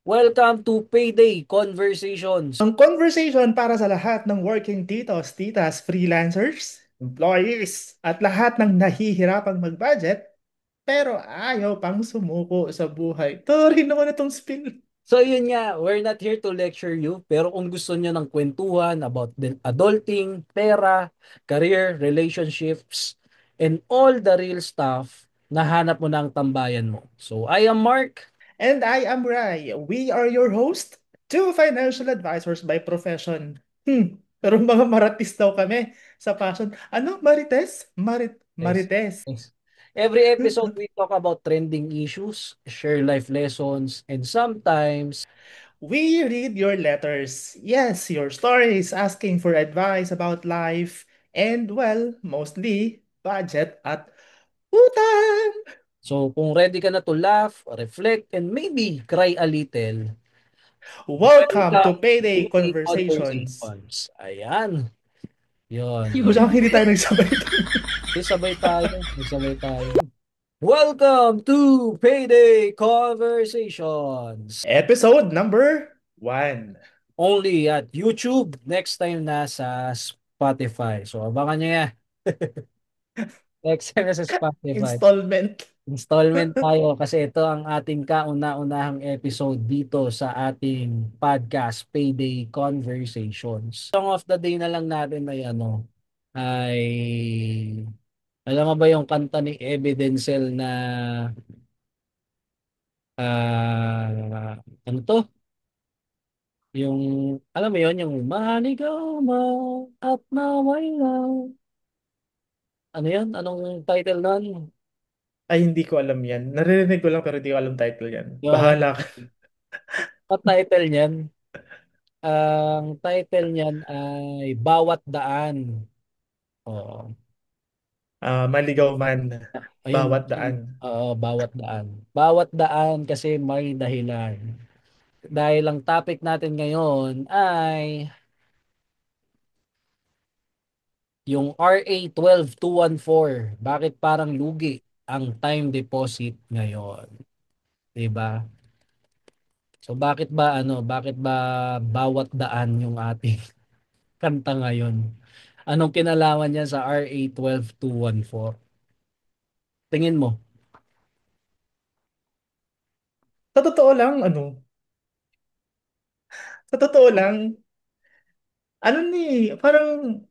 Welcome to Payday Conversations. Ang conversation para sa lahat ng working titos, titas, freelancers, employees, at lahat ng nahihirapang mag-budget pero ayaw pang sumuko sa buhay. Rin naman itong spill. So yun nga, we're not here to lecture you, pero kung gusto niyo ng kwentuhan about adulting, pera, career, relationships, and all the real stuff, nahanap mo na ang tambayan mo. So I am Mark. And I am Rai. We are your host, two financial advisors by profession. Pero mga maratis daw kami sa passion. Ano? Marites? Yes. Marites. Yes. Every episode we talk about trending issues, share life lessons, and sometimes. We read your letters. Yes, your stories asking for advice about life and, well, mostly budget at utang. So kung ready ka na to laugh, reflect, and maybe cry a little, Welcome to welcome Payday to the Conversations. Conversations. Ayan. Yun. Masyadong hindi tayo nagsabay. Sabay tayo. Sabay tayo. Welcome to Payday Conversations. Episode number 1. Only at YouTube. Next time na sa Spotify. So abangan nyo yan. Next time na sa Spotify. Installment. Installment tayo kasi ito ang ating kauna-unahang episode dito sa ating podcast Payday Conversations. Song of the day na lang natin ay ay alam mo ba yung kanta ni Evidencel na ano to? Yung alam mo yon yung Manigaw man at naway lang. Ano yon? Anong title nun? Ay, hindi ko alam yan. Naririnig ko lang pero hindi ko alam title yan. Yun. Bahala ka. Ang title niyan, ang title niyan ay Bawat Daan. Oo. Maligaw man. Ayun, Bawat ayun. daan. Oo, bawat daan. Bawat daan kasi may dahilan. Dahil ang topic natin ngayon ay yung RA 12214. Bakit parang lugi ang time deposit ngayon? 'Di ba? So bakit ba bawat daan yung ating kanta ngayon? Anong kinalaman niya sa RA 12214? Tingin mo? Sa totoo lang, sa totoo lang, parang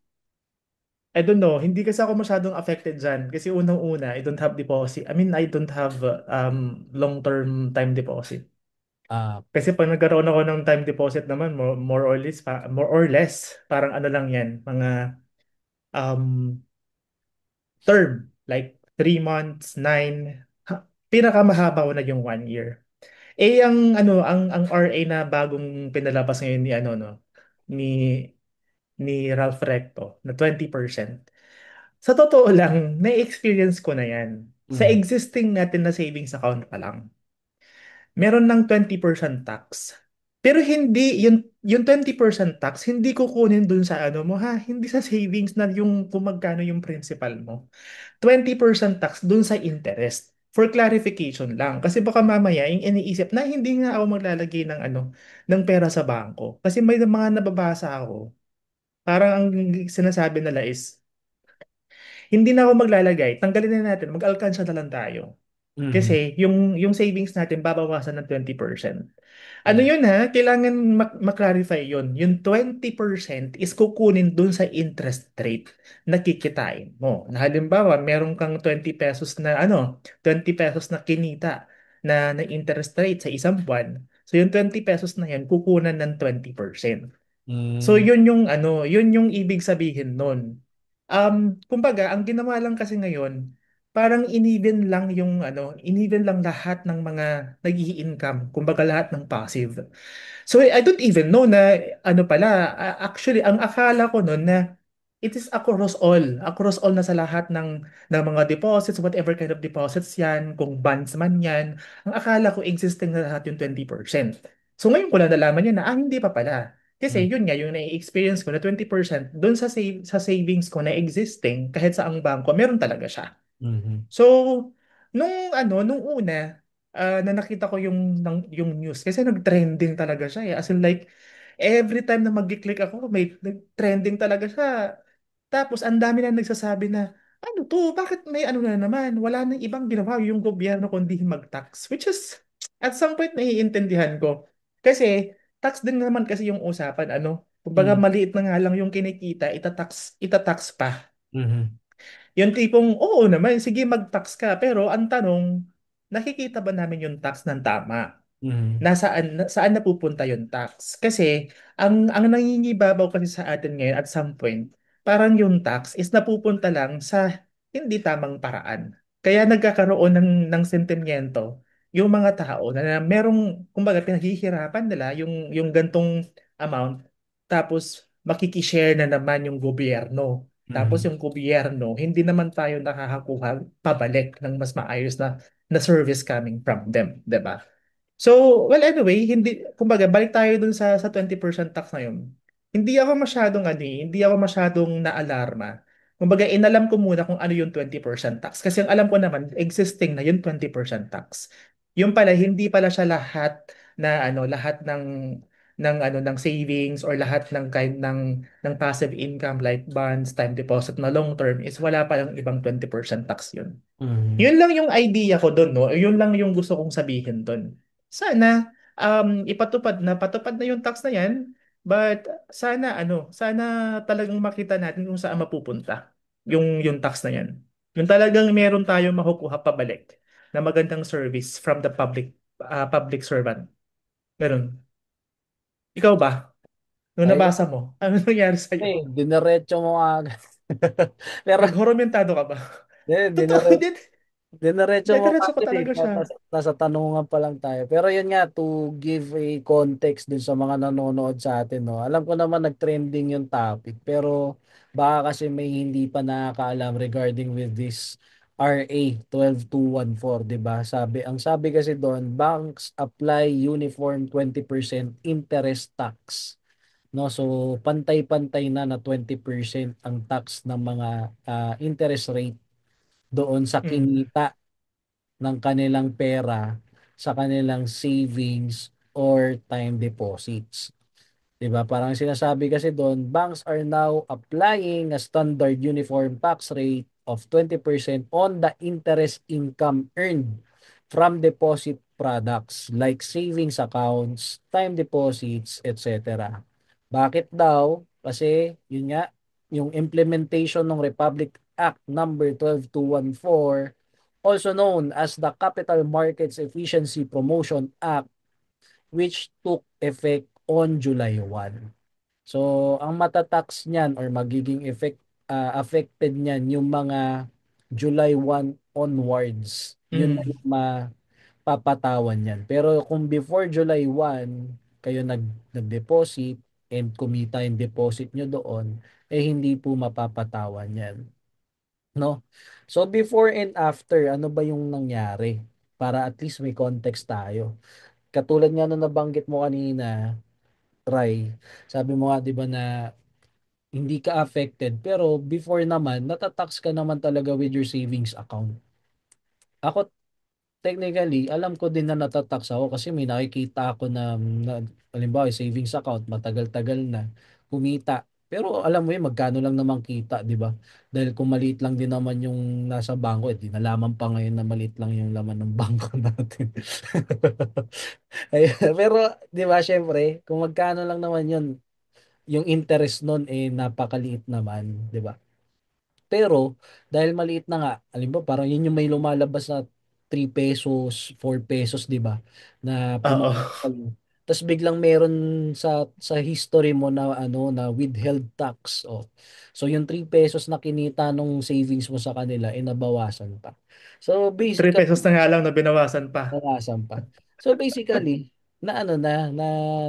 I don't know, hindi kasi ako masyadong affected dyan. Kasi unang-una, I don't have deposit. I mean, I don't have long-term time deposit. Ah, Kasi pag nagkaroon ako ng time deposit naman, more or less, parang ano lang yan, mga um, term, like 3 months, pinakamahaba ko na yung 1 year. Ang RA na bagong pinalabas ngayon ni ano no ni ni Ralph Recto na 20%. Sa totoo lang, na-experience ko na 'yan. Sa mm, existing natin na savings account pa lang. Meron ng 20% tax. Pero hindi yung 20% tax hindi kukunin dun sa ano mo ha, hindi sa savings na yung kung magkano yung principal mo. 20% tax dun sa interest. For clarification lang. Kasi baka mamaya yung iniisip na hindi nga ako maglalagay ng ng pera sa bangko. Kasi may mga nababasa ako. Parang ang sinasabi nila is, hindi na ako maglalagay. Tanggalin na natin. Mag-alkansya na lang tayo. mhm, Kasi yung savings natin babawasan ng 20%. Ano mm, yun ha? Kailangan maklarify yun. Yung 20% is kukunin dun sa interest rate na kikitain mo. Na halimbawa, meron kang 20 pesos na 20 pesos na kinita na interest rate sa isang buwan. So yung 20 pesos na yan kukunan ng 20%. So mm, yun yung ibig sabihin nun. Kumbaga, ang ginawa lang kasi ngayon, parang inibin lang lahat ng mga nag-i-income, kumbaga lahat ng passive. So I don't even know na ano pala, actually ang akala ko noon na it is across all na sa lahat ng mga deposits, whatever kind of deposits yan, kung bonds man yan, ang akala ko existing na lahat yung 20%. So ngayon ko lang nalaman yun na, hindi pa pala. Kasi mm, yun nga, yung na-experience ko na 20% doon sa savings ko na existing, kahit sa ang bangko, meron talaga siya. mhm, So, nung una, na nakita ko yung news kasi nag-trending talaga siya eh. As in like, every time na mag-click ako, may trending talaga siya. Tapos, ang dami na nagsasabi na, ano to, bakit may ano na naman? Wala nang ibang ginawa yung gobyerno kundi mag-tax. Which is, at some point, naiintindihan ko. Kasi, tax din naman kasi yung usapan, ano? Kumbaga, Mm. maliit na nga lang yung kinikita, itatax pa. Mhm. Yung tipong, oo naman, sige mag-tax ka. Pero ang tanong, nakikita ba namin yung tax ng tama? Mhm. Saan napupunta yung tax? Kasi ang nangingibabaw kasi sa atin ngayon at some point, parang yung tax is napupunta lang sa hindi tamang paraan. Kaya nagkakaroon ng sentimiento yung mga tao na merong, kumbaga, pinaghihirapan nila yung gantong amount, tapos makikishare na naman yung gobyerno. Tapos Mhm. yung gobyerno, hindi naman tayo nakakakuha pabalik ng mas maayos na service coming from them, 'di ba? So, well, anyway, hindi, kumbaga, balik tayo dun sa 20% tax na yun. Hindi ako masyadong, ano eh, hindi ako masyadong naalarma. Kumbaga, inalam ko muna kung ano yung 20% tax. Kasi ang alam ko naman, existing na yung 20% tax. Yung pala, hindi pala siya lahat ng savings or lahat ng kind ng passive income like bonds, time deposit na long term is wala palang ibang 20% tax yun. Mhm. Yun lang yung idea ko doon, no? Yun lang yung gusto kong sabihin doon. Sana patupad na yung tax na yan, but sana talagang makita natin kung saan mapupunta yung tax na yan. Yung talagang meron tayong makukuha pabalik na magandang service from the public servant. Ganun. Ikaw ba? Nung Ayun, nabasa mo, ano nangyari sa'yo? diniretso mo agad. Pero, Naghoromentado ka ba? Totoo, diniretso din. Diniretso mo Diretso ko kasi talaga siya. nasa tanungan pa lang tayo. Pero yun nga, to give a context dun sa mga nanonood sa atin, no? Alam ko naman nag-trending yung topic, pero baka kasi may hindi pa nakakaalam regarding with this RA 12214, 'di ba? Ang sabi kasi doon, banks apply uniform 20% interest tax. No, so pantay-pantay na 20% ang tax ng mga interest rate doon sa Mm. kinita ng kanilang pera sa kanilang savings or time deposits. 'Di ba? Parang sinasabi kasi doon, banks are now applying a standard uniform tax rate of 20% on the interest income earned from deposit products like savings accounts, time deposits, etc. Bakit daw? Kasi yun nga, yung implementation ng Republic Act number 12214, also known as the Capital Markets Efficiency Promotion Act, which took effect on July 1. So, ang matatax niyan or magiging affected niyan yung mga July 1 onwards. Yun na Mm. yung mapapatawan niyan. Pero kung before July 1, kayo nag-deposit and kumita yung deposit nyo doon, eh hindi po mapapatawan yan. No? So, before and after, ano ba yung nangyari? Para at least may context tayo. Katulad nga nung nabanggit mo kanina, Rai, sabi mo nga 'di ba na hindi ka affected pero before naman natatax ka naman talaga with your savings account. Ako technically alam ko din na natatax ako kasi may nakikita ako na halimbawa yung savings account matagal-tagal na kumita. Pero alam mo yun magkano lang naman kita, 'di ba? Dahil kung maliit lang din naman yung nasa bangko, eh, di nalaman pa ngayon na maliit lang yung laman ng bangko natin. Ayun, pero 'di ba syempre, kung magkano lang naman yun, yung interest nun eh napakaliit naman, 'di ba? Pero dahil maliit na nga, alam mo parang yun yung may lumalabas na 3 pesos, 4 pesos, 'di ba? Na Oo. pumapal. Tapos biglang meron sa history mo na ano na withheld tax. Oh. So yung 3 pesos na kinita nung savings mo sa kanila eh nabawasan pa. So 3 basically, pesos na nga lang na binawasan pa. nabawasan pa. So basically, na ano na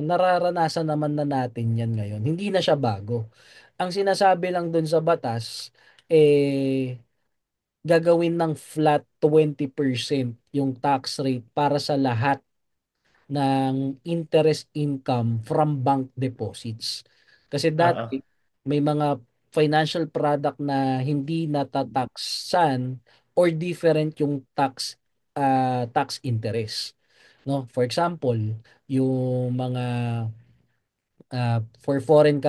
nararanasan naman na natin 'yan ngayon. Hindi na siya bago. Ang sinasabi lang dun sa batas eh gagawin ng flat 20% yung tax rate para sa lahat ng interest income from bank deposits. Kasi Oo. dati may mga financial product na hindi natataksan or different yung tax tax interest, no? For example, yung mga for foreign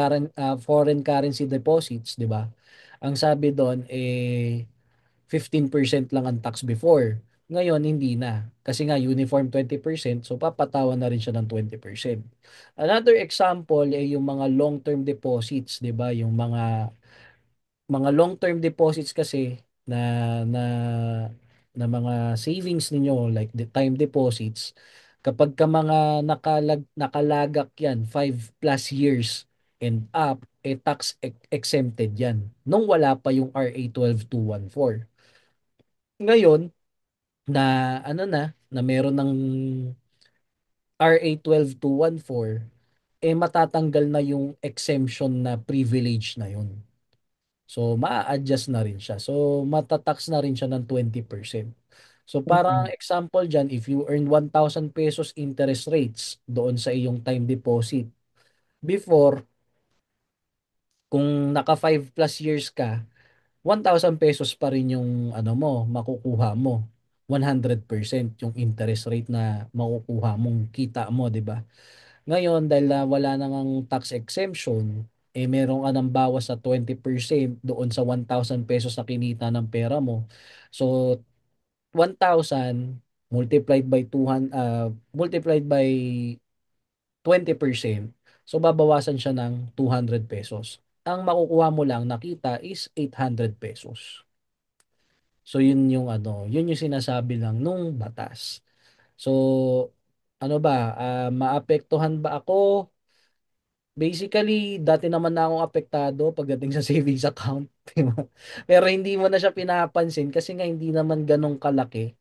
currency deposits, 'di ba? Ang sabi doon 15% lang ang tax before. Ngayon hindi na kasi nga uniform 20%, so papatawan na rin siya ng 20%. Another example ay yung mga long-term deposits, 'di ba? Yung mga long-term deposits kasi na na mga savings ninyo like the time deposits, kapag ka mga nakalagak yan 5 plus years and up, tax exempted yan nung wala pa yung RA 12214. Ngayon na na meron ng RA 12214, matatanggal na yung exemption na privilege na yun. So, maa-adjust na rin siya. So, matatax na rin siya ng 20%. So, parang Mm. example dyan, if you earn 1,000 pesos interest rates doon sa iyong time deposit, before, kung naka 5 plus years ka, 1,000 pesos pa rin yung makukuha mo. 100% yung interest rate na makukuha mong kita mo, 'di ba? Ngayon, dahil wala nang tax exemption, meron ka ng bawas sa 20% doon sa 1,000 pesos na kinita ng pera mo. So, 1,000 multiplied by 20%. So, babawasan siya ng 200 pesos. Ang makukuha mo lang nakita is 800 pesos. So, yun yung sinasabi lang nung batas. So, ano ba, maapektuhan ba ako? Basically, dati naman na akong apektado pagdating sa savings account, 'di ba? Pero hindi mo na siya pinapansin kasi nga hindi naman gano'n kalaki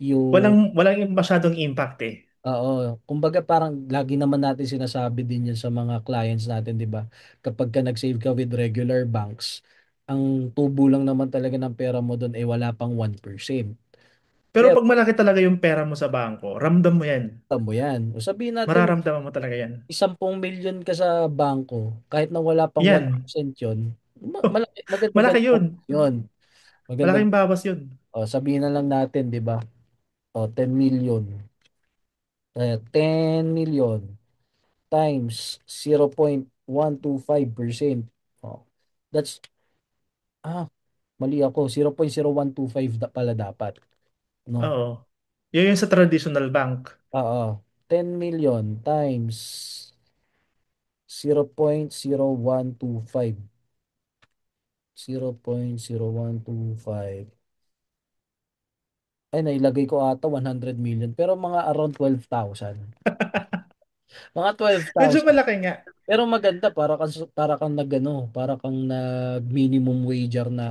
yung Walang masyadong impact eh. oo, kumbaga parang lagi naman natin sinasabi din 'yun sa mga clients natin, 'di ba? Kapagka nag-save ka with regular banks, ang tubo lang naman talaga ng pera mo do'n ay wala pang 1%. Pero Pero pag malaki talaga yung pera mo sa bangko, ramdam mo yan. alam mo 'yan, o sabihin natin Mararamdaman mo talaga yan. 10 milyon ka sa bangko, kahit na wala pang Yan. 1% 'yun, malaki Malaki magandang yun. bawas 'yun. Magandang Malaking bawas yun. sabihin na lang natin, 'di ba? 10 million. 10 million times 0.125%. Oh. That's ah, mali ako. 0.0125 pala dapat, no? Oo. Yun yung sa traditional bank. Oo. 10 million times 0.0125. 0.0125. Ay, nailagay ko ata 100 million. Pero mga around 12,000. Mga Medyo 12,000. malaki nga. Pero maganda para kang para kang nag minimum wager na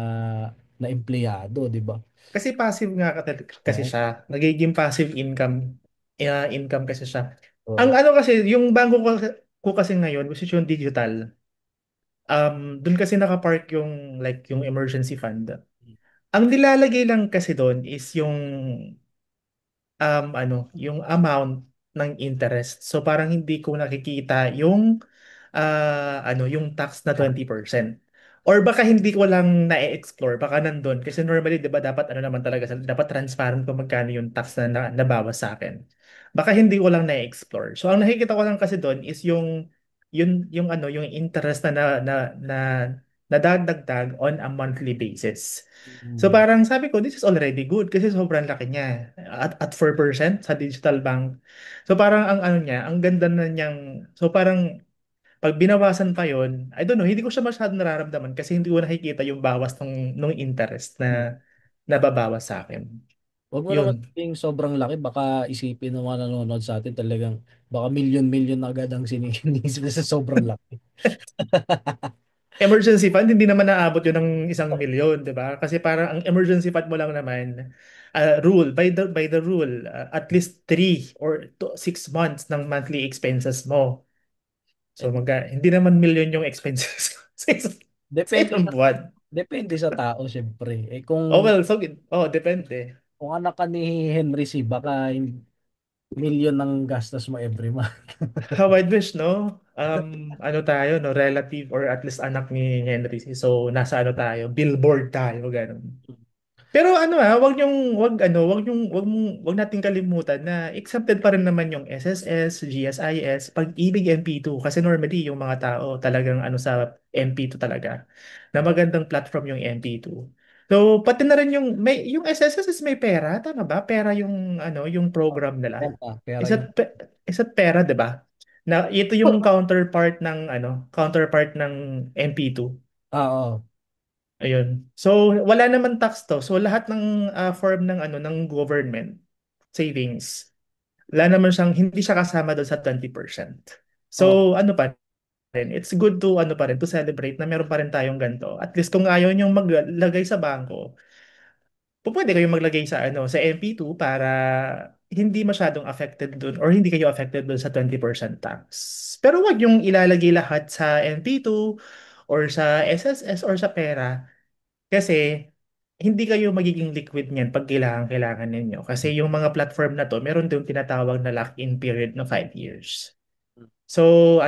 empleyado, 'di ba? Kasi passive nga kasi Oo. siya. Nagiging passive income kasi siya. Ang Oo. ano kasi, yung bangko ko kasi ngayon, which is yung digital, dun kasi nakapark yung like yung emergency fund. Ang nilalagay lang kasi doon is yung amount ng interest. So parang hindi ko nakikita yung tax na 20%. Or baka hindi ko lang na-explore, baka nandun. Kasi normally, di ba, dapat ano naman talaga, dapat transparent kung magkano yung tax na nabawas sa akin. Baka hindi ko lang na-explore. So ang nakikita ko lang kasi doon is yung interest na nadadagdag on a monthly basis. So Mm. parang sabi ko, this is already good kasi sobrang laki niya. At 4% sa digital bank. So parang ang ano niya, ang ganda na niyang, so parang pag binawasan pa yon, I don't know, hindi ko siya masyadong nararamdaman kasi hindi ko nakikita yung bawas nung interest Mm. na nababawas sa akin. Wag mo naman Yun. sabihing sobrang laki, baka isipin ng mga nanonood sa atin talagang baka milyon-milyon agad ang sinisip sa sobrang laki. Emergency fund, hindi naman naabot yun ng 1 milyon, di ba? Kasi parang ang emergency fund mo lang naman, by the rule, at least 3 or 6 months ng monthly expenses mo. So Eh, hindi naman milyon yung expenses sa depende isang sa buwan. depende sa tao syempre. Oh well, so, depende. Kung anak ka ni Henry C, baka milyon ang gastos mo every month. How I wish, no? Ano tayo, no? Relative or at least anak ni Henry C. So, nasa ano tayo? Billboard tayo, ganun. Pero ano wag nating kalimutan na accepted pa rin naman yung SSS, GSIS, pag-ibig MP2 kasi normally yung mga tao talagang ano sa MP2 talaga na magandang platform yung MP2. So pati na rin yung SSS is may pera, tama ba? Pera yung yung program nila. Pera yung Isa't pera, 'di ba? Na ito yung counterpart ng MP2. Oo. Ayun. So wala naman tax to. So lahat ng form ng government savings, wala naman hindi siya kasama doon sa 20%. Oo. So ano pa rin, it's good to pa rin to celebrate na meron pa rin tayong ganito. At least kung ayaw niyong maglagay sa bangko, pwede kayong maglagay sa MP2 para hindi masyadong affected dun or hindi kayo affected dun sa 20% tax. Pero wag yung ilalagay lahat sa MP2 or sa SSS or sa pera kasi hindi kayo magiging liquid niyan pag kailangan ninyo. Kasi yung mga platform na to, meron din tinatawag na lock-in period na 5 years. So,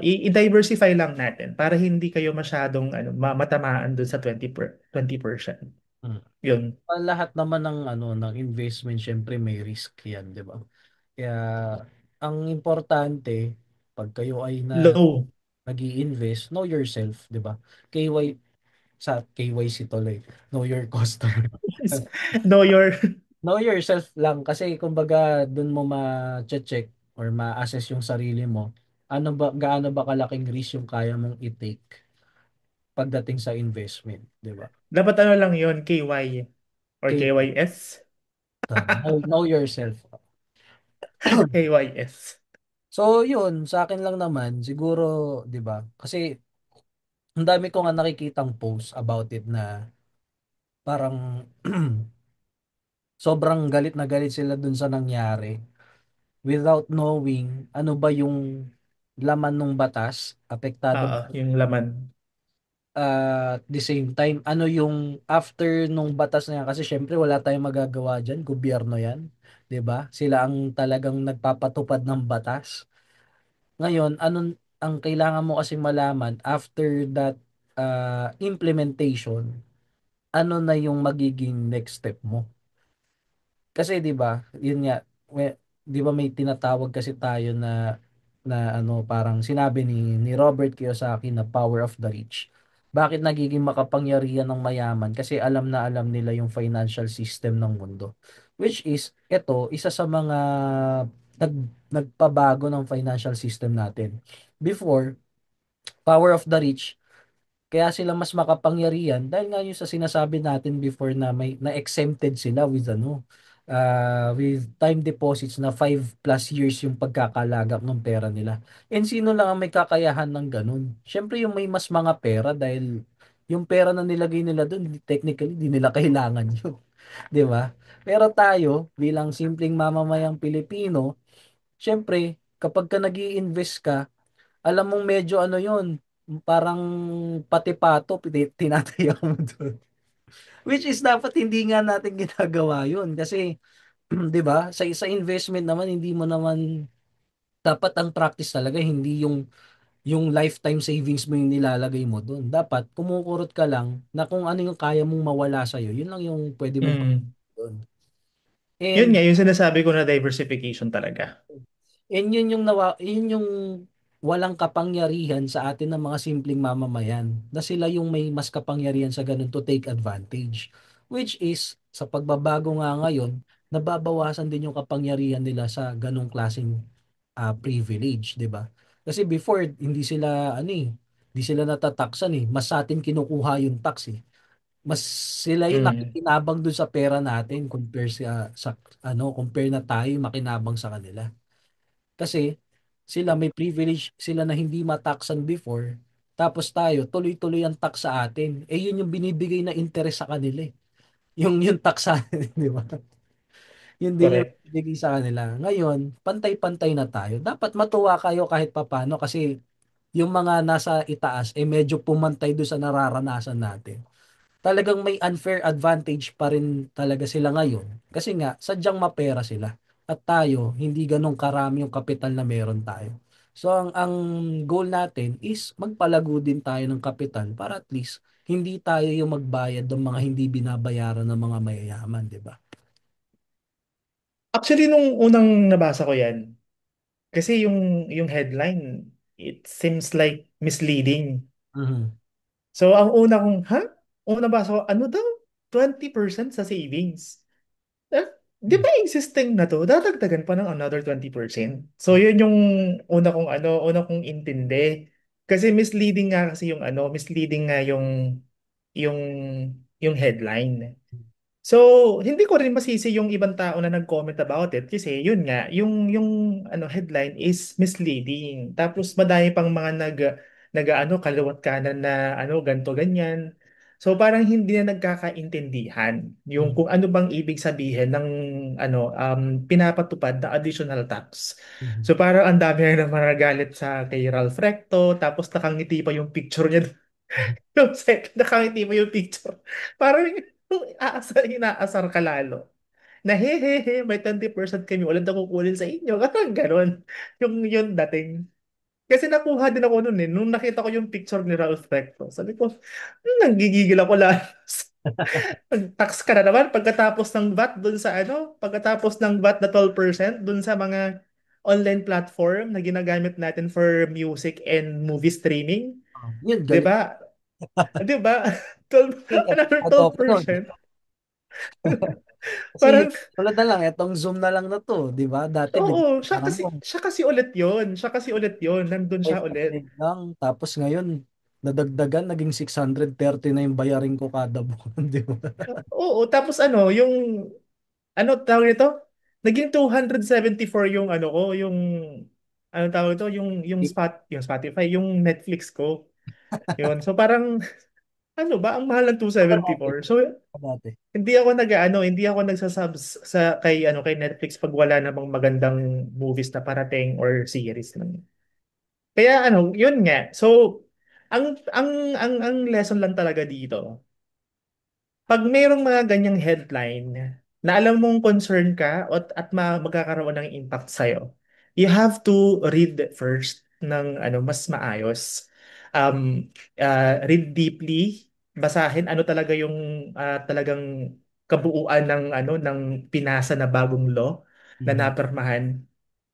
i-diversify lang natin para hindi kayo masyadong matamaan dun sa 20%. Mm. Yun. Lahat naman ng ng investment syempre may risk 'yan, 'di ba? Kaya ang importante pag kayo ay Low. nag-i-invest, know yourself, 'di ba? KY sa KYC tuloy, know your customer. Know your... Know yourself lang kasi kumbaga dun mo ma-check or ma-assess yung sarili mo. Gaano ba kalaking risk yung kaya mong i-take pagdating sa investment, 'di ba? Dapat lang yun, KY or Okay, KYS. know yourself. KYS. So, yun, sa akin lang naman, siguro, di ba? Kasi, ang dami ko nga nakikitang post about it na parang sobrang galit na galit sila dun sa nangyari without knowing ano ba yung laman ng batas, apektado Oo, yung laman. at the same time, ano yung after nung batas na yan, kasi syempre wala tayong magagawa dyan, gobyerno yan, 'di ba? Sila ang talagang nagpapatupad ng batas. Ngayon, ang kailangan mo kasi malaman after that implementation, ano na yung magiging next step mo? Kasi 'di ba, yun nga, 'di ba may tinatawag kasi tayo na parang sinabi ni Robert Kiyosaki na power of the rich. Bakit nagiging makapangyarihan ng mayaman? Kasi alam na alam nila yung financial system ng mundo. Which is, ito, isa sa mga nag, nagpabago ng financial system natin. Before, power of the rich, kaya sila mas makapangyarihan dahil nga yung sa sinasabi natin before na may na-exempted sila with with time deposits na 5+ years yung pagkakalagak ng pera nila. And sino lang ang may kakayahan ng ganun? Siyempre yung may mas mga pera dahil yung pera na nilagay nila doon, technically, di nila kailangan yun. Di ba? Pero tayo, bilang simpleng mamamayang Pilipino, siyempre, kapag ka nag invest ka, alam mong medyo yun, parang pati pato, tinataya mo doon. Which is dapat hindi nga natin ginagawa yun. Kasi, 'di ba, sa investment naman, hindi mo naman, dapat ang practice talaga, hindi yung lifetime savings mo yung nilalagay mo doon. Dapat, kumukurot ka lang na kung ano yung kaya mong mawala sa'yo, yun lang yung pwede mong Mm. doon. Yun And nga, yung sinasabi ko na diversification talaga. Yun yung walang kapangyarihan sa atin ng mga simpleng mamamayan na sila yung may mas kapangyarihan sa ganun to take advantage. Which is, sa pagbabago nga ngayon, nababawasan din yung kapangyarihan nila sa ganung klaseng privilege, 'di ba? Kasi before hindi sila hindi sila natataksan eh. Mas sa atin kinukuha yung tax eh. Mas sila yung Mm. nakikinabang dun sa pera natin compare na tayo makinabang sa kanila. Kasi sila may privilege sila na hindi mataksan before, tapos tayo tuloy-tuloy ang tax sa atin. Eh yun yung binibigay na interest sa kanila eh. Yung tax sa atin, di ba? Yun din yung Correct. binibigay sa kanila. Ngayon, pantay-pantay na tayo. Dapat matuwa kayo kahit papano kasi yung mga nasa itaas eh medyo pumantay doon sa nararanasan natin. Talagang may unfair advantage pa rin talaga sila ngayon. Kasi nga, sadyang mapera sila. At tayo, hindi ganun karami yung kapital na meron tayo. So, ang goal natin is magpalago din tayo ng kapital para at least hindi tayo yung magbayad ng mga hindi binabayaran ng mga mayayaman, di ba? Actually, nung unang nabasa ko yan, kasi yung headline, it seems like misleading. Mhm. So, ang una kong, ha? Una nabasa ko, ano daw? 20% sa savings. Eh, di ba existing na to? Dadagdagan pa ng another 20%. So, yun yung una kong intindi. Kasi misleading nga kasi yung misleading nga yung, yung headline. So, hindi ko rin masisi yung ibang tao na nag-comment about it kasi yun nga, yung headline is misleading. Tapos madami pang mga kaliwat kanan na ganto ganyan. So parang hindi na nagkakaintindihan yung Mhm. kung ano bang ibig sabihin ng pinapatupad na additional tax. Mhm. So parang ang dami na naman nagalit sa kay Ralph Recto, tapos nakangiti pa yung picture niya. Yung second, nakangiti mo yung picture. Parang inaasar ka lalo. Na hehehe, may 20% kami ulit na kukunin sa inyo. Parang ganon. Yung dating. Kasi nakuha din ako nun eh. Nung nakita ko yung picture ni Ralph Recto, sabi ko, nanggigigil ako lalo. Tax ka na naman pagkatapos ng VAT dun sa pagkatapos ng VAT na 12% dun sa mga online platform na ginagamit natin for music and movie streaming. Yun, 'Di galing. ba? 'Di ba? 12, another Eto pa nun. 12%. Kasi Parang, tulad na lang, etong Zoom na lang na to, di ba? Dati oo, binabayaran mo, siya kasi ulit yon. Siya kasi ulit yon. Nandun siya ulit. 500 lang. Tapos ngayon, nadagdagan, naging 630 na yung bayarin ko kada buwan, di ba? Oo, tapos tawag nito? Naging 274 yung tawag ito, yung Spotify, yung Netflix ko. Yun. So parang, ano ba, ang mahal ng Ano dati? 274. So, Dati. hindi ako nagsasubs kay Netflix pag wala namang magandang movies na parating or series lang. Kaya yun nga. So, ang lesson lang talaga dito, pag mayroong mga ganyang headline na alam mong concern ka at magkakaroon ng impact sa'yo, you have to read first ng mas maayos. Read deeply, basahin ano talaga yung talagang kabuuan ng pinasa na bagong law na Mhm. napirmahan.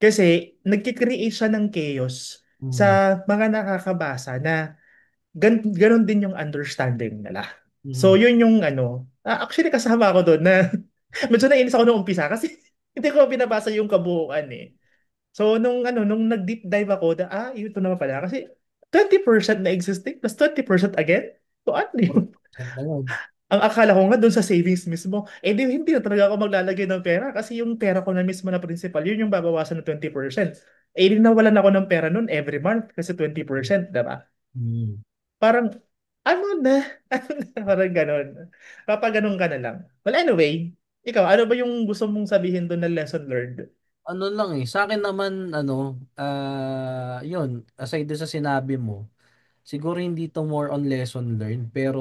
Kasi nagkikreate siya ng chaos Mhm. sa mga nakakabasa na ganon din yung understanding nila. So Mhm. yun yung actually kasama ako doon na medyo nainis ako nung umpisa kasi hindi ko binabasa yung kabuuan eh. So nung nag-deep dive ako, ito naman pala kasi 20% na existing plus 20% again. So ano yun? 4% na yun. Ang akala ko nga doon sa savings mismo, hindi na talaga ako maglalagay ng pera kasi yung pera ko na mismo na principal, yun yung babawasan ng 20%. Di nawalan ako ng pera noon every month kasi 20%, diba? Mhm. Parang, ano na? Ano na? Parang ganon. Kapag ganon ka na lang. Well, anyway, ikaw, ano ba yung gusto mong sabihin doon na lesson learned? Ano lang eh, sa akin naman, yun, aside doon sa sinabi mo, siguro hindi to more on lesson learned, pero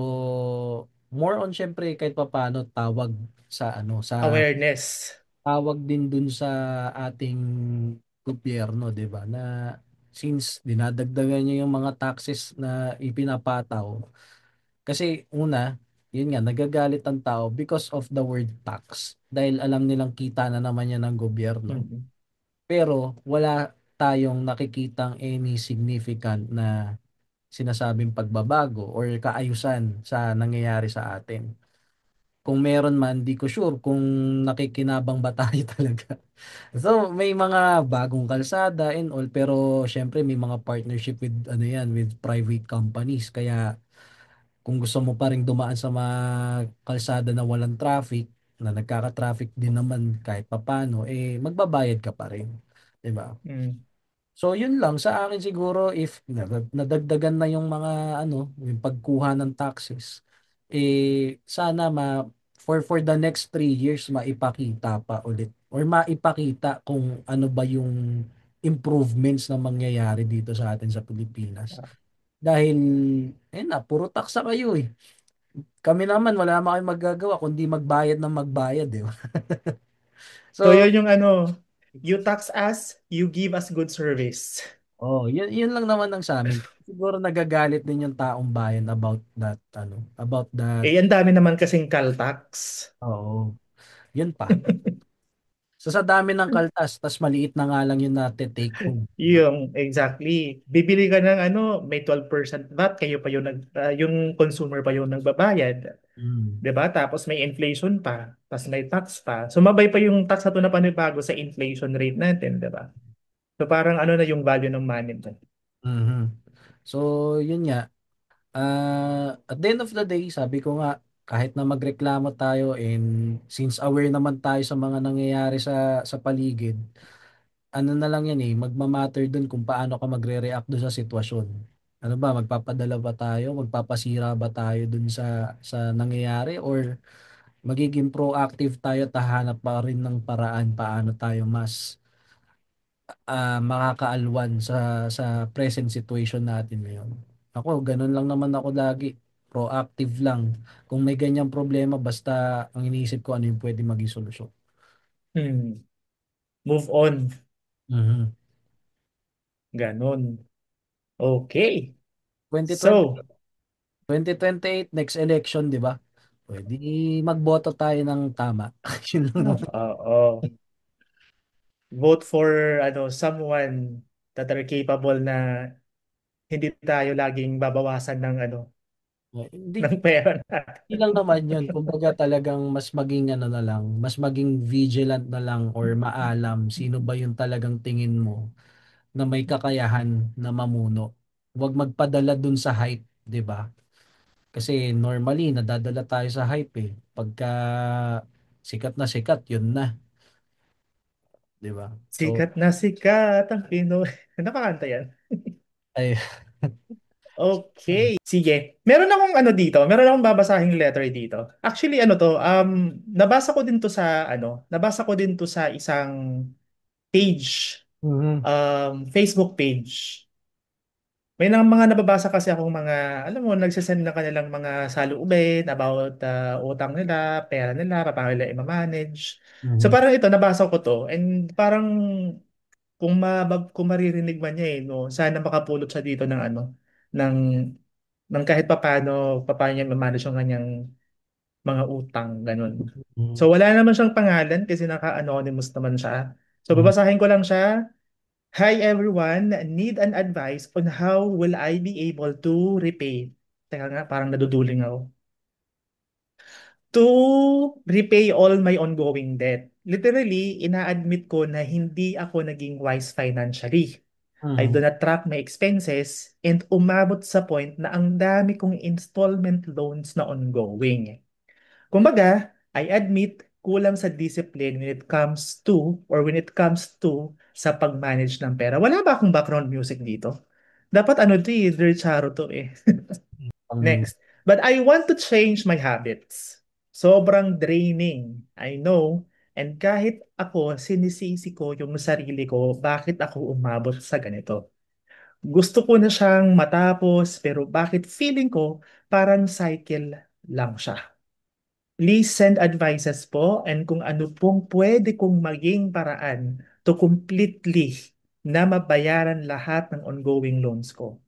more on syempre kahit papaano tawag sa Awareness. tawag din dun sa ating gobyerno, 'di ba? Na since dinadagdagan niya yung mga taxes na ipinapataw. Kasi una, yun nga, nagagalit ang tao because of the word tax. Dahil alam nilang kita na naman yan ng gobyerno. Mm-mm. Pero wala tayong nakikitang any significant na sinasabing pagbabago or kaayusan sa nangyayari sa atin. Kung meron man, di ko sure kung nakikinabang ba tayo talaga. So, may mga bagong kalsada and all, pero syempre may mga partnership with with private companies. Kaya kung gusto mo pa ring dumaan sa mga kalsada na walang traffic, na nagkaka-traffic din naman kahit papano, magbabayad ka pa rin. 'Di ba? Mm. So yun lang sa akin siguro if nadagdagan na yung mga yung pagkuha ng taxes, sana for the next 3 years maipakita pa ulit or maipakita kung ano ba yung improvements na mangyayari dito sa atin sa Pilipinas. Dahil puro taksa kayo eh. Kami naman wala naman kayong magagawa kundi magbayad ng magbayad, di ba? So So, yun yung you tax us, you give us good service. Oh, yun lang naman ang sa amin. Siguro nagagalit din yung taong bayan about that, about that. Eh, ang dami naman kasing Caltax. Oo, yun pa. So sa dami ng kaltas, tas maliit na nga lang yung take home. Diba? Yung, exactly. Bibili ka ng ano, may 12% VAT, kayo pa yung, yung consumer pa yung nagbabayad. Mm. 'Di ba? Tapos may inflation pa, tapos may tax pa. Sumabay pa yung tax na to na panibago sa inflation rate natin, 'di ba? So parang ano na yung value ng money doon. Mhm. So yun nga, at the end of the day, sabi ko nga, kahit na magreklamo tayo and since aware naman tayo sa mga nangyayari sa paligid, ano na lang yan magmamatter dun kung paano ka magre-react dun sa sitwasyon. Ano ba, magpapadala ba tayo, magpapasira ba tayo dun sa nangyayari or magiging proactive tayo at hahanap pa rin ng paraan paano tayo mas makakaalwan sa present situation natin ngayon. Ako, ganun lang naman ako lagi. Proactive lang. Kung may ganyang problema, basta ang iniisip ko ano yung pwede maging solusyon. Hmm. Move on. Mhm. Ganon. Okay. 2020, So, 2028, next election, di ba? Pwede magboto tayo ng tama. Yun lang naman. oo. Vote for ano someone that are capable na hindi tayo laging babawasan ng ano Hindi, ng pera natin. hindi lang naman yun. Kumbaga talagang mas maging ano na lang, mas maging vigilant na lang or maalam sino ba yung talagang tingin mo na may kakayahan na mamuno. Huwag magpadala dun sa hype, 'di ba? Kasi normally nadadala tayo sa hype eh. Pagka sikat, yun na, 'di ba? So, Sikat na sikat ang Pinoy. Napakanta yan. ay Okay. Sige. Meron akong ano dito. Meron akong babasahing letter dito. Actually, ano to, nabasa ko din to sa, nabasa ko din to sa isang page, Mhm. Facebook page. May nang mga nababasa kasi akong mga, alam mo, nagsasend na kanilang mga saloobin about utang nila, pera nila, paano nila i-manage. So Mhm. parang ito, nabasa ko to, and parang kung maririnig man niya no, sana makapulot siya dito ng ng kahit papaano niya ma-manage yung kanyang mga utang, ganun. So Mhm. wala naman siyang pangalan kasi naka-anonymous naman siya. So Mhm. babasahin ko lang siya. Hi everyone, need an advice on how will I be able to repay? Teka nga, parang naduduling ako. To repay all my ongoing debt. Literally, ina-admit ko na hindi ako naging wise financially. I do Mhm. not track my expenses and umabot sa point na ang dami kong installment loans na ongoing. Kumbaga, I admit kulang sa discipline when it comes to sa pag-manage ng pera. Wala ba akong background music dito? Dapat ano to eh, Dear Charo to eh. Ang Next. But I want to change my habits. Sobrang draining. I know. And kahit ako, sinisisi ko yung sarili ko, bakit ako umabot sa ganito. Gusto ko na siyang matapos, pero bakit feeling ko parang cycle lang siya. Please send advices po and kung ano pong pwede kong maging paraan to completely na mabayaran lahat ng ongoing loans ko.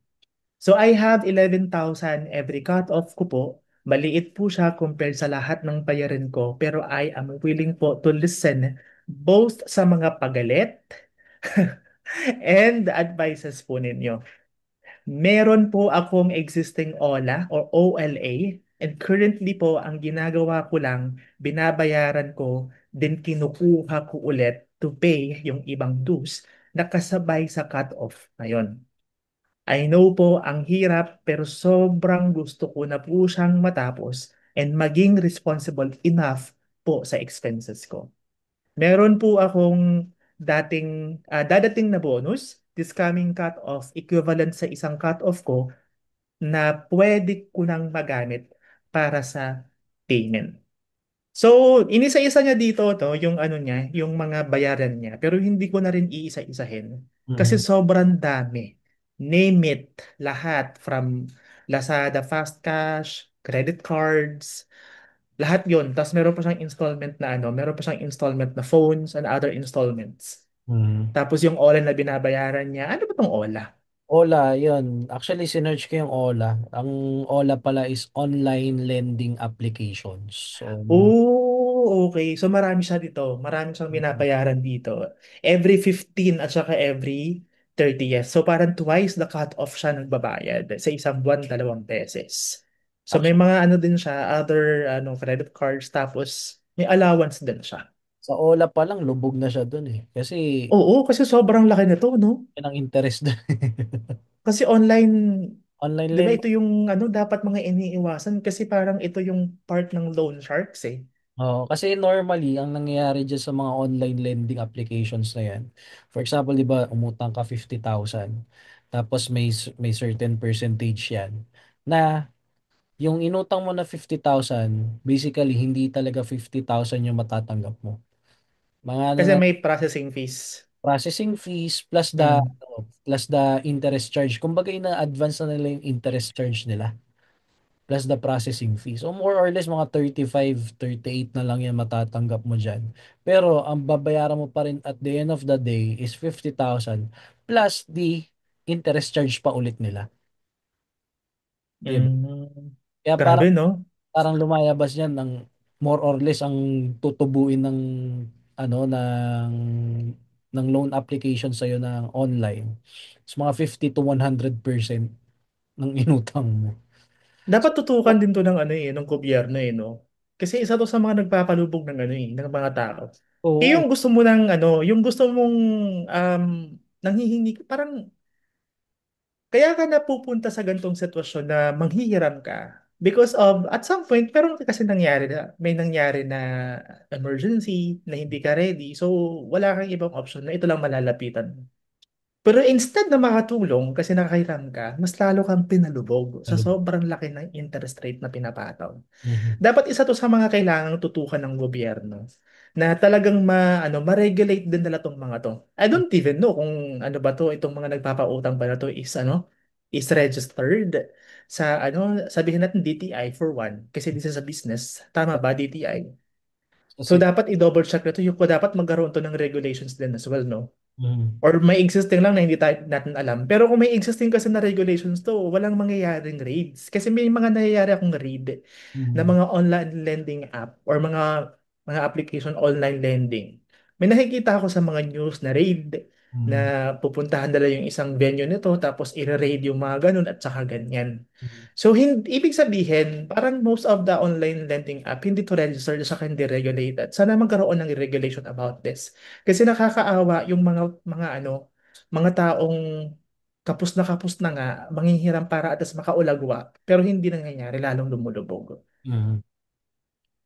So I have 11,000 every cut-off ko po. Maliit po siya compared sa lahat ng bayarin ko pero I am willing po to listen both sa mga pagalit and the advices po ninyo. Meron po akong existing OLA or OLA and currently po ang ginagawa ko lang, binabayaran ko, then kinukuha ko ulit to pay yung ibang dues na kasabay sa cut-off na yon. I know po ang hirap pero sobrang gusto ko na po siyang matapos and maging responsible enough po sa expenses ko. Meron po akong dadating na bonus this coming cut-off equivalent sa isang cut-off ko na pwede ko nang magamit para sa payment. So, inisa-isa niya dito to, yung ano niya, yung mga bayaran niya. Pero hindi ko na rin iisa-isahin. Kasi mhm. sobrang dami. Name it, lahat from Lazada Fast Cash, credit cards, lahat yon. Tapos meron pa siyang installment na meron pa siyang installment na phones and other installments. Mhm. Tapos yung OLA na binabayaran niya, ano ba tong OLA? Ola, yun. Actually, sinerch ko yung Ola. Ang Ola pala is online lending applications. So, Oh, okay. So marami siya dito. Marami siyang binabayaran dito. Every 15 at saka every 30th. So parang twice the cut-off siya nagbabayad. Sa isang buwan, 2 beses. So may actually, mga ano din siya, other credit cards, tapos may allowance din siya. sa Ola pa lang, lubog na siya dun eh. Kasi, Oo, kasi sobrang laki nito, no? yun ang interest dun. Kasi online, Online di ba lending. ito yung dapat mga iniiwasan kasi parang ito yung part ng loan sharks eh. Oo, kasi normally, ang nangyayari dyan sa mga online lending applications na yan, for example, di ba, umutang ka 50,000, tapos may certain percentage yan, na yung inutang mo na 50,000, basically, hindi talaga 50,000 yung matatanggap mo. Mga ano Kasi na, may processing fees. processing fees plus the, Mm. plus the interest charge. Kumbaga, ina-advance na nila yung interest charge nila plus the processing fee. So more or less mga 35, 38 na lang yan matatanggap mo dyan. Pero ang babayaran mo pa rin at the end of the day is 50,000 plus the interest charge pa ulit nila. Di ba? Mm. Kaya Grabe, parang, no? parang lumayabas yan ng more or less ang tutubuin ng ano ng loan application sa'yo ng online. Is mga 50 to 100% ng inutang mo. Dapat So, tutukan din to ng ng gobyerno no? Kasi isa to sa mga nagpapalubog ng ng mga tao. oo, Yung gusto mo ng yung gusto mong um, nanghihingi, parang kaya ka napupunta sa gantong sitwasyon na manghihiram ka. Because of, at some point, pero kasi may nangyari na emergency, na hindi ka ready. So, wala kang ibang option na ito lang malalapitan mo. Pero instead na makatulong kasi nakakairam ka, mas lalo kang pinalubog sa ano, sobrang laki ng interest rate na pinapataw. mhm, Dapat isa to sa mga kailangang tutukan ng gobyerno na talagang ma-regulate din nila tong mga to. I don't even know kung ano ba to, itong mga nagpapautang ba na to is registered sa sabihin natin DTI for one, kasi this is a business. Tama ba, DTI? So kasi, dapat i-double check na to, yung dapat magkaroon to ng regulations din as well, no? mhm. Or may existing lang na hindi natin alam. Pero kung may existing kasi na regulations to, walang mangyayaring raids. Kasi may mga nangyayari akong raid na Mhm. mga online lending app or mga application online lending. May nakikita ako sa mga news na raid Mhm. na pupuntahan nila yung isang venue nito tapos i-raid yung mga ganun at saka ganyan. Mhm. So, ibig sabihin, parang most of the online lending app, hindi to registered at saka hindi regulated. Sana magkaroon ng regulation about this. Kasi nakakaawa yung mga taong kapos na nga, manghihiram para atas makaulagwa, pero hindi nangyayari, lalong lumulubog. Mhm.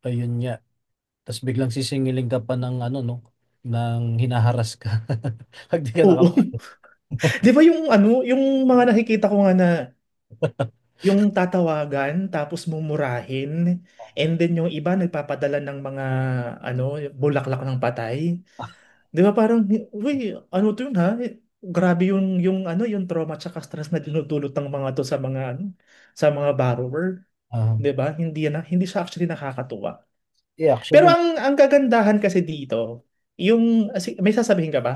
Ayun nga. Tapos biglang sisingilin ka pa ng ano, no? Ng hinaharas ka. Pag di ka Oo. nakapag. Di ba yung mga nakikita ko nga na yung tatawagan tapos mumurahin and then yung iba nagpapadala ng mga bulaklak ng patay. Di ba parang, uy, ano to yun ha? Grabe yung trauma at stress na dinudulot ng mga to sa mga borrower. Ah, 'Di ba? Hindi siya actually nakakatuwa. Pero actually, ang kagandahan kasi dito, may sasabihin ka ba?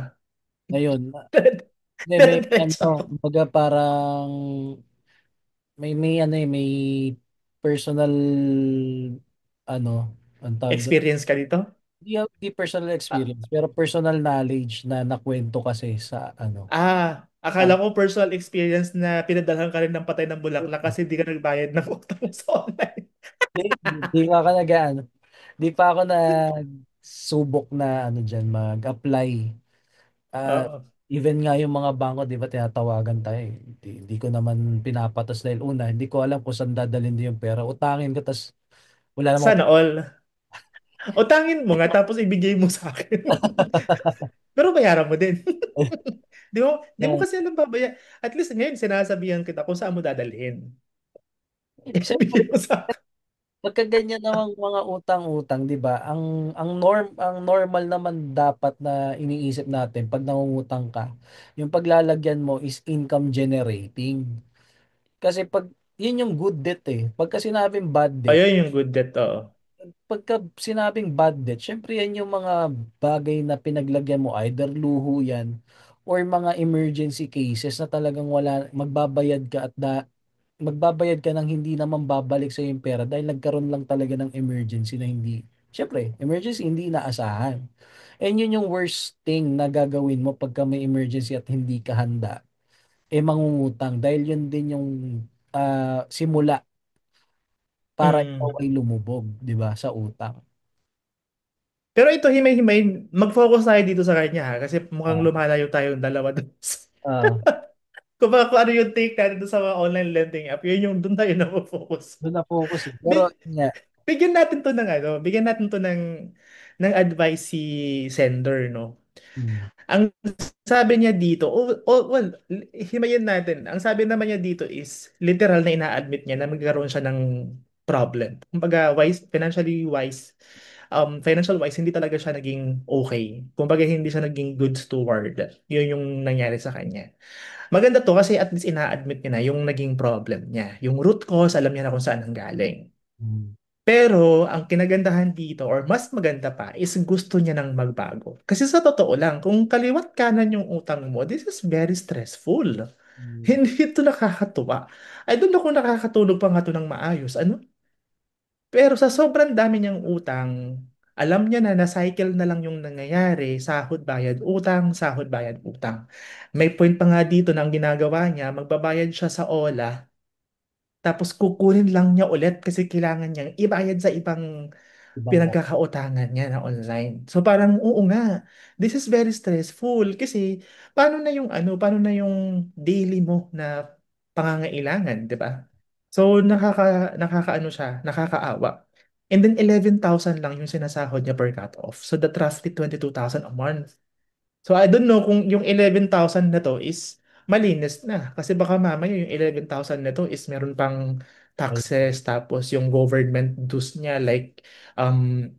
ngayon, may Diretso ano, ako. baga parang may ano may personal ano, ang tawag doon. Experience ka dito? Di personal Ah, experience, pero personal knowledge na nakwento kasi sa ano. akala ko personal experience na pinadalhan ka rin ng patay ng bulaklak kasi di ka nagbayad ng utang mo sa online. Di pa ako nag-ano, di pa ako nagsubok na ano diyan mag-apply. Ah, Oo. even nga yung mga bangko, di ba tinatawagan tayo eh. Di ko naman pinapatos dahil una, hindi ko alam kung saan dadalhin din yung pera. Utangin ko, tas wala namang Sana all. Utangin mo nga tapos ibigay mo sa akin. Pero bayaran mo din. Di mo pera. kasi alam babaya. At least ngayon sinasabihan kita kung saan mo dadalhin. Kasi Ibigay mo sa akin. pagka ganyan namang mga utang-utang, 'di ba? Ang normal naman dapat na iniisip natin pag nangungutang ka, yung paglalagyan mo is income generating. Kasi pag yun yung good debt eh. Pagka sinabing bad debt, Ayun yung good debt, oo. pagka sinabing bad debt, syempre yan yung mga bagay na pinaglagyan mo, either luho yan or mga emergency cases na talagang wala, magbabayad ka ng hindi naman babalik sa yung pera dahil nagkaroon lang talaga ng emergency na hindi, syempre, emergency hindi inaasahan. And yun yung worst thing na gagawin mo pagka may emergency at hindi ka handa, mangungutang dahil yun din yung simula para ikaw Mm. ay lumubog, 'di ba, sa utang. Pero ito, himay-himay, mag-focus tayo dito sa kanya ha, kasi mukhang Ah, lumalayo tayong dalawa doon. ah, Kung ano yung take natin doon sa mga online lending app, yun yung doon tayo na focus. doon na focus eh. Pero Bi- yun nga, Bigyan natin to ng ano, bigyan natin to ng advice si sender, no? mm, Ang sabi niya dito, well, himayin natin. Ang sabi naman niya dito is literal na ina-admit niya na magkaroon siya ng problem. Kumbaga, financial wise, hindi talaga siya naging okay. Kumbaga, hindi siya naging good steward. Yun yung nangyari sa kanya. Maganda to kasi at least ina-admit niya na yung naging problem niya. Yung root cause, alam niya na kung saan ang galing. mm, Pero ang kinagandahan dito or mas maganda pa is gusto niya nang magbago. Kasi sa totoo lang, kung kaliwat kanan yung utang mo, this is very stressful. mm, Hindi ito nakakatuwa. I don't know kung nakakatulog pa nga ito ng maayos. Ano? Pero sa sobrang dami niyang utang, alam niya na na cycle na lang yung nangyayari, sahod bayad utang, sahod bayad utang. May point pa nga dito na ang ginagawa niya, magbabayad siya sa OLA, tapos kukunin lang niya ulit kasi kailangan niyang ibayad sa ibang ibang op. pinagkakautangan niya na online. So parang oo nga, this is very stressful kasi paano na yung daily mo na pangangailangan, 'di ba? So nakakaano siya, nakakaawa. And then 11,000 lang yung sinasahod niya per cut-off. So that roughly 22,000 a month. So I don't know kung yung 11,000 na to is malinis na. Kasi baka mamaya yung 11,000 na to is meron pang taxes tapos yung government dues niya like um,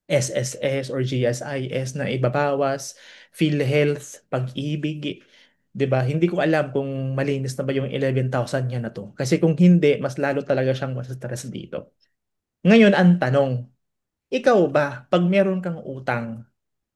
SSS or GSIS na ibabawas, PhilHealth, Pag-ibig, 'di ba? Hindi ko alam kung malinis na ba yung 11,000 niya na to. Kasi kung hindi, mas lalo talaga siyang stress dito. Ngayon, ang tanong, ikaw ba, pag meron kang utang,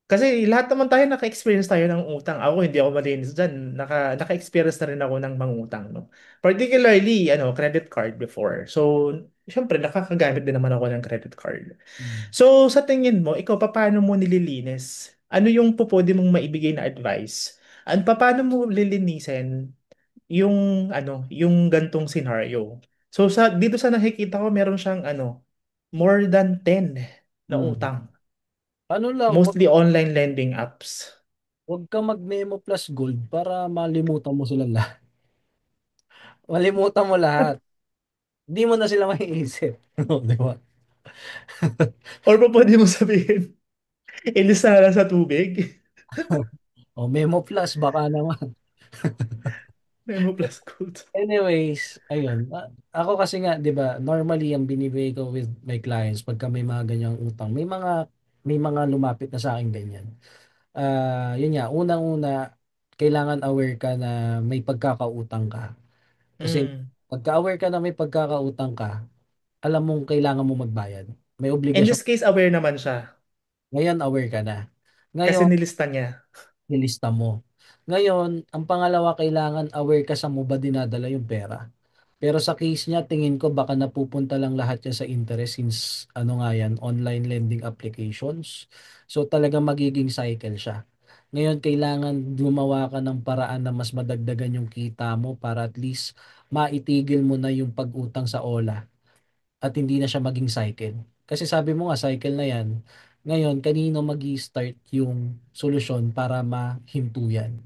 kasi lahat naman tayo naka-experience tayo ng utang. Ako hindi ako malinis dyan. Naka-experience na rin ako ng mangutang, no? Particularly, credit card before. So, syempre, nakakagamit din naman ako ng credit card. Mm. So, sa tingin mo, ikaw, paano mo nililinis? Ano yung pwede mong maibigay na advice? Paano mo lilinisin yung gantong scenario? So, dito sa nakikita ko, meron siyang, more than 10 na Mm. utang. Ano lang, Mostly online lending apps. wag ka mag-Memo Plus Gold para malimutan mo sila lahat. Malimutan mo lahat. Hindi mo na sila maiisip. No, di ba? Or pa pwede mo sabihin, ilista na lang sa tubig. O Memo Plus, baka naman. Memo Plus Gold. Anyways, ayun. Ako kasi nga, 'di ba, normally ang binibigay ko with my clients pagka may mga ganyang utang, may mga lumapit na sa akin ganyan. Yun nga, unang-una, kailangan aware ka na may pagkakautang ka. Kasi Mm. pagka aware ka na may pagkakautang ka, alam mong kailangan mo magbayad. May In obligasyon. this case, aware naman siya. Ngayon, aware ka na. Kasi Ngayon, nilista niya. nilista mo. Ngayon, ang pangalawa, kailangan aware ka sa mo ba dinadala yung pera. Pero sa case niya, tingin ko baka napupunta lang lahat yan sa interest since ano nga yan, online lending applications. So talagang magiging cycle siya. Ngayon, kailangan gumawa ka ng paraan na mas madagdagan yung kita mo para at least maitigil mo na yung pag-utang sa OLA at hindi na siya maging cycle. Kasi sabi mo nga, cycle na yan. Ngayon, kanino start yung solusyon para mahinto yan?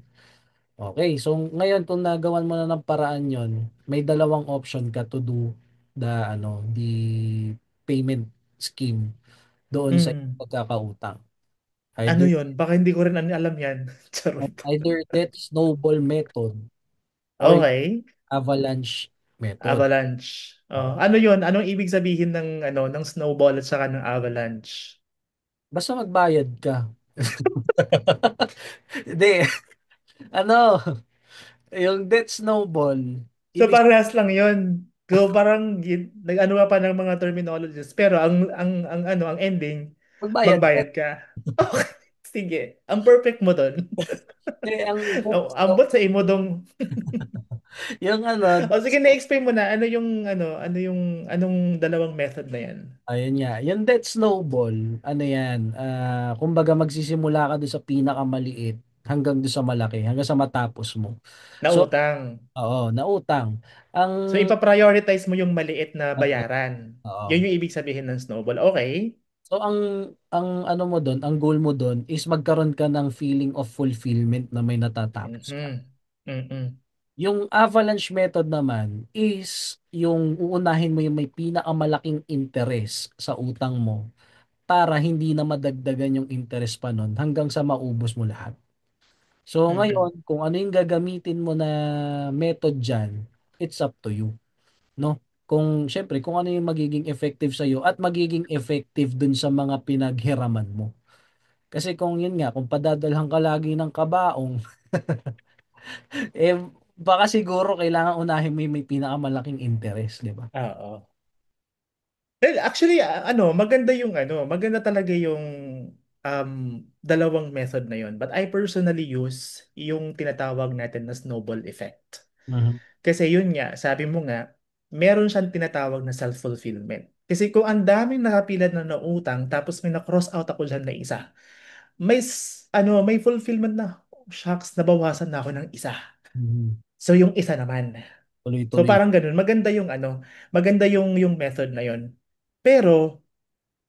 Okay, so ngayon kung nagawan mo na ng paraan yon, may dalawang option ka to do the payment scheme doon sa Mm. pagkakautang. Ano Either yon? Baka hindi ko rin alam yan. Charot. either that snowball method or yung Okay. avalanche method. Avalanche. Oh, Oo. ano yon? Anong ibig sabihin ng snowball at saka ng avalanche? Basta magbayad ka. Hindi, ano, yung death snowball, So ibig parehas lang yon. So parang nag-ano ka pa ng mga terminologies pero ang ending Magbayad ka. magbayad ka. Okay, sige. Ang perfect mo doon. Eh, ang Oh, focus ko, ambot sa imo dong. yung ano, O sige, na-explain mo na ano yung anong dalawang method na yan. ayun nga, yung debt snowball, ano yan, kumbaga magsisimula ka doon sa pinakamaliit hanggang doon sa malaki, hanggang sa matapos mo. So, Nautang. oo, nautang. Ang, So ipa-prioritize mo yung maliit na oo, bayaran. Yun oo. yung ibig sabihin ng snowball. Okay? So, ang ano mo doon, ang goal mo doon is magkaroon ka ng feeling of fulfillment na may natatapos ka. Mhm. Mm-mm. Yung avalanche method naman is yung uunahin mo yung may pinakamalaking interest sa utang mo para hindi na madagdagan yung interest pa nun hanggang sa maubos mo lahat. So Mhm. ngayon, kung ano yung gagamitin mo na method dyan, it's up to you, no? Kung syempre, kung ano yung magiging effective sa iyo at magiging effective dun sa mga pinaghiraman mo. Kasi kung yun nga, kung padadalhan ka lagi ng kabaong, eh baka siguro kailangan unahin mo yung may pinakamalaking interest, di ba? Oo. Well, actually, maganda talaga yung um, dalawang method na yun. But I personally use yung tinatawag natin na snowball effect. Mhm. Kasi yun nga, sabi mo nga, meron siyang tinatawag na self-fulfillment. Kasi kung ang daming nakapilad na nautang, tapos may na-cross out ako dyan na isa, may fulfillment na, "Oh, shucks, nabawasan na ako ng isa. Mhm. So yung isa naman. So Tuloy-tuloy. parang ganun, maganda yung method na yun. Pero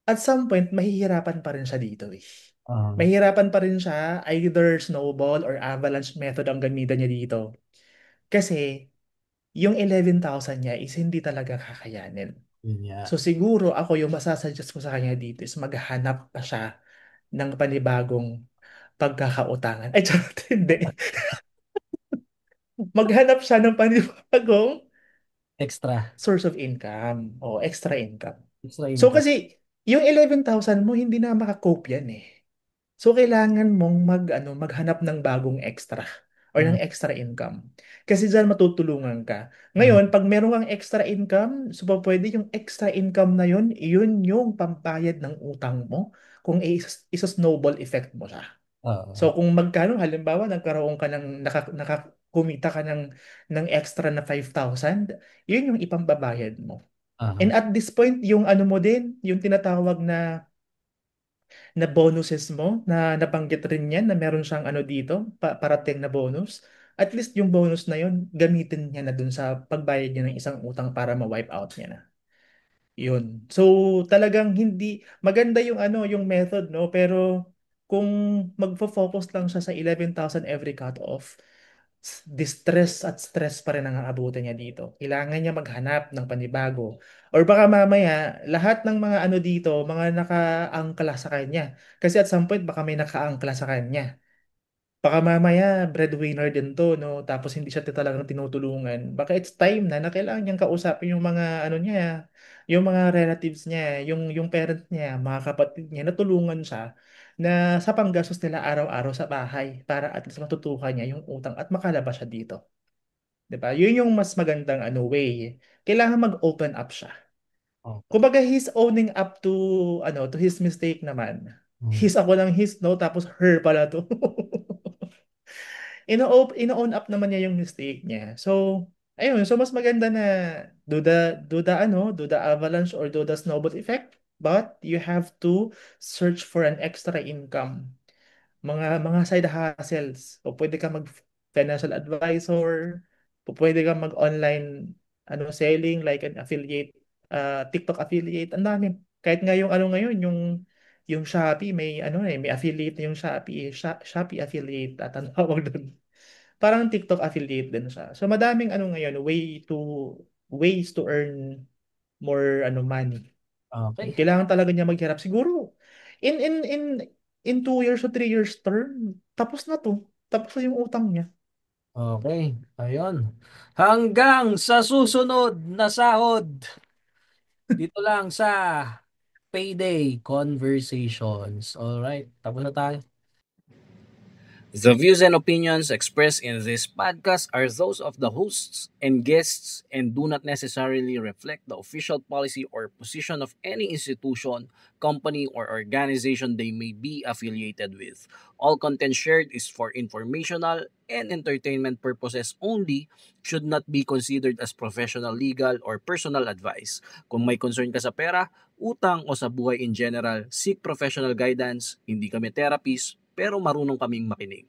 at some point, mahihirapan pa rin siya dito eh. Ah, Mahihirapan pa rin siya, either snowball or avalanche method ang gamitan niya dito. Kasi yung 11,000 niya is hindi talaga kakayanin. yun nga. So siguro ako yung masasuggest ko sa kanya dito is maghanap pa siya ng panibagong pagkakautangan. Ay, charot, hindi. Maghanap siya ng panibagong Extra. source of income o extra income. Extra So income. kasi yung 11,000 mo hindi na makakope yan eh. So kailangan mong maghanap ng bagong extra or Mm, ng extra income. Kasi diyan matutulungan ka. mm, Ngayon, pag meron kang extra income, so pa pwede yung extra income na yun yung pambayad ng utang mo kung isa-snowball effect mo siya. oo. So kung magkano halimbawa nagkaroon ka ng nakakumita ka ng extra na 5,000, yun yung ipambabayad mo. And Aha. at this point, yung ano mo din, yung tinatawag na bonuses mo, na nabanggit rin yan, na meron siyang ano dito, parating na bonus. At least yung bonus na yun, gamitin niya na dun sa pagbayad niya ng isang utang para ma-wipe out niya na. Yun. So, talagang hindi maganda yung method, no? Pero kung magfo-focus lang siya sa 11,000 every cut-off, distress at stress pa rin ang aabutin niya dito. Kailangan niya maghanap ng panibago. Or baka mamaya, lahat ng mga ano dito, mga nakaangkla sa kanya. Kasi at some point, baka may nakaangkla sa kanya. Baka mamaya breadwinner din to, no? Tapos hindi siya talagang tinutulungan. Baka it's time na kailangan niyang kausapin yung mga ano niya, yung mga relatives niya, yung parents niya, mga kapatid niya, na tulungan siya na sa panggastos nila araw-araw sa bahay para at least matutukan niya yung utang at makalabas siya dito. 'Di ba? Yun yung mas magandang way. Kailangan mag-open up siya. Opo. Kumbaga he's owning up to his mistake naman. Mm. His ako lang his no tapos her pala to. Ino-own up naman niya yung mistake niya. So, ayun. So, mas maganda na do the avalanche or do the snowball effect. But you have to search for an extra income. Mga side hustles. O pwede ka mag-financial advisor. O pwede ka mag-online selling like an affiliate, TikTok affiliate. Ang dami. Kahit nga yung ngayon, yung Shopee, may affiliate na yung Shopee. Shopee affiliate at ang tawag doon. Parang TikTok affiliate din siya. So madaming ngayon, ways to earn more money. Okay. Kailangan talaga niya maghirap. Siguro in 2 years o 3 years term, tapos na to. Tapos na yung utang niya. Okay. Ayun. Hanggang sa susunod na sahod. Dito lang sa Payday Conversations. Alright. Tapos na tayo. The views and opinions expressed in this podcast are those of the hosts and guests and do not necessarily reflect the official policy or position of any institution, company, or organization they may be affiliated with. All content shared is for informational and entertainment purposes only, should not be considered as professional, legal, or personal advice. Kung may concern ka sa pera, utang o sa buhay in general, seek professional guidance. Hindi kami therapist, pero marunong kaming makinig.